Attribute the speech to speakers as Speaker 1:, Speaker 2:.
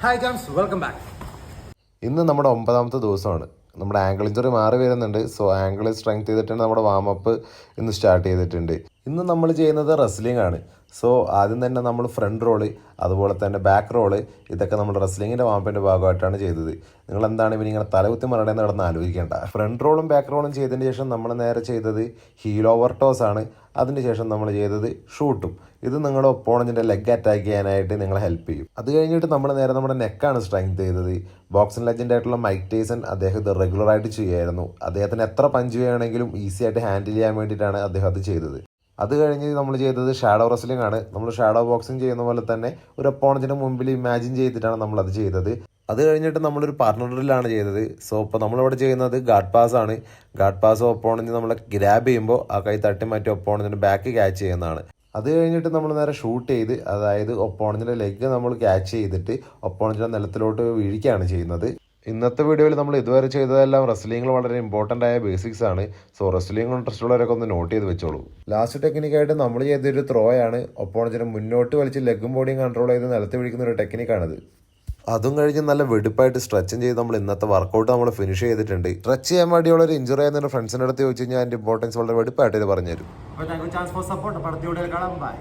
Speaker 1: Hi jambs, welcome back.
Speaker 2: ഇന്ന് നമ്മുടെ 9ാമത്തെ ദിവസമാണ്. നമ്മുടെ ആംഗിൾ ഇഞ്ചറി മാറി വരുന്നുണ്ട്. സോ ആംഗിൾ സ്ട്രെങ്ത് ചെയ്തിട്ടാണ് നമ്മുടെ വാമപ്പ് ഇന്ന് സ്റ്റാർട്ട് ചെയ്തിട്ടുണ്ട്. ഇന്ന് നമ്മൾ ചെയ്യുന്നത് റെസ്ലിംഗ് ആണ്. സോ ആദ്യം തന്നെ നമ്മൾ ഫ്രണ്ട് റോള്, അതുപോലെ തന്നെ ബാക്ക് റോള്, ഇതൊക്കെ നമ്മൾ റെസ്ലിങ്ങിൻ്റെ വാമപ്പിൻ്റെ ഭാഗമായിട്ടാണ് ചെയ്തത്. നിങ്ങൾ എന്താണ് ഇവന് ഇങ്ങനെ തലകുത്തി മറടേന്ന് നടന്ന് ആലോചിക്കേണ്ട. ഫ്രണ്ട് റോളും ബാക്ക് റോളും ചെയ്തതിന് ശേഷം നമ്മൾ നേരെ ചെയ്തത് ഹീൽ ഓവർ ടോസ് ആണ്. അതിനുശേഷം നമ്മൾ ചെയ്തത് ഷൂട്ടും. ഇത് നിങ്ങളുടെ ഒപ്പോണൻറ്റിൻ്റെ ലെഗ് അറ്റാക്ക് ചെയ്യാനായിട്ട് നിങ്ങളെ ഹെൽപ്പ് ചെയ്യും. അത് കഴിഞ്ഞിട്ട് നമ്മൾ നേരെ നമ്മുടെ നെക്കാണ് സ്ട്രെങ്ത് ചെയ്തത്. ബോക്സിംഗ് ലെജൻഡ് ആയിട്ടുള്ള മൈക്ക് ടൈസൺ അദ്ദേഹം ഇത് റെഗുലറായിട്ട് ചെയ്യുമായിരുന്നു. അദ്ദേഹത്തിന് എത്ര പഞ്ച് ചെയ്യുകയാണെങ്കിലും ഈസി ആയിട്ട് ഹാൻഡിൽ ചെയ്യാൻ വേണ്ടിയിട്ടാണ് അദ്ദേഹം അത് ചെയ്തത്. അത് കഴിഞ്ഞ് നമ്മൾ ചെയ്തത് ഷാഡോ റെസ്ലിംഗ് ആണ്. നമ്മൾ ഷാഡോ ബോക്സിംഗ് ചെയ്യുന്ന പോലെ തന്നെ ഒരു ഒപ്പോണൻറ്റിന് മുമ്പിൽ ഇമാജിൻ ചെയ്തിട്ടാണ് നമ്മൾ അത് ചെയ്തത്. അത് കഴിഞ്ഞിട്ട് നമ്മളൊരു പാർട്ണർ ഡ്രില്ലാണ് ചെയ്തത്. സോ ഇപ്പോൾ നമ്മളിവിടെ ചെയ്യുന്നത് ഗാർഡ് പാസ് ആണ്. ഗാർഡ് പാസ് ഒപ്പോണൻറ്റ് നമ്മളെ ഗ്രാബ് ചെയ്യുമ്പോൾ ആ കൈ തട്ടി മാറ്റി ഒപ്പോണൻറ്റിൻ്റെ ബാക്ക് ക്യാച്ച് ചെയ്യുന്നതാണ്. അത് കഴിഞ്ഞിട്ട് നമ്മൾ നേരെ ഷൂട്ട് ചെയ്ത്, അതായത് ഒപ്പോണൻറ്റിൻ്റെ ലെഗ് നമ്മൾ ക്യാച്ച് ചെയ്തിട്ട് ഒപ്പോണൻറ്റിൻ്റെ നിലത്തിലോട്ട് വീഴിക്കുകയാണ് ചെയ്യുന്നത്. ഇന്നത്തെ വീഡിയോയിൽ നമ്മൾ ഇതുവരെ ചെയ്തതെല്ലാം റെസ്ലിംഗിൽ വളരെ ഇമ്പോർട്ടൻ്റ് ആയ ബേസിക്സ് ആണ്. സോ റെസ്ലിംഗ് ഇൻട്രസ്റ്റ് ഉള്ളവരൊക്കെ ഒന്ന് നോട്ട് ചെയ്ത് വെച്ചോളൂ. ലാസ്റ്റ് ടെക്നിക്കായിട്ട് നമ്മൾ ചെയ്തൊരു ത്രോ ആണ്. ഒപ്പോണൻറ്റിനെ മുന്നോട്ട് വലിച്ച് ലെഗും ബോഡിയും കൺട്രോൾ ചെയ്ത് നിലത്ത് പിടിക്കുന്ന ഒരു ടെക്നിക്കാണിത്. അതും കഴിഞ്ഞ് നല്ല വെടിപ്പായിട്ട് സ്ട്രെച്ചും ചെയ്ത് നമ്മൾ ഇന്നത്തെ വർക്കൗട്ട് നമ്മൾ ഫിനിഷ് ചെയ്തിട്ടുണ്ട്. സ്ട്രെച്ച് ചെയ്യാൻ വേണ്ടിയുള്ള ഒരു ഇഞ്ചുറി ആയിരുന്ന ഫ്രണ്ട്സിൻ്റെ അടുത്ത് ചോദിച്ചു കഴിഞ്ഞാൽ അതിൻ്റെ ഇമ്പോർട്ടൻസ് വളരെ വെടിപ്പായിട്ട് ഇത് പറഞ്ഞുതരും.
Speaker 1: അപ്പോൾ thank you chance for support. അടുത്ത വീഡിയോയിൽ കാണാം. ബൈ.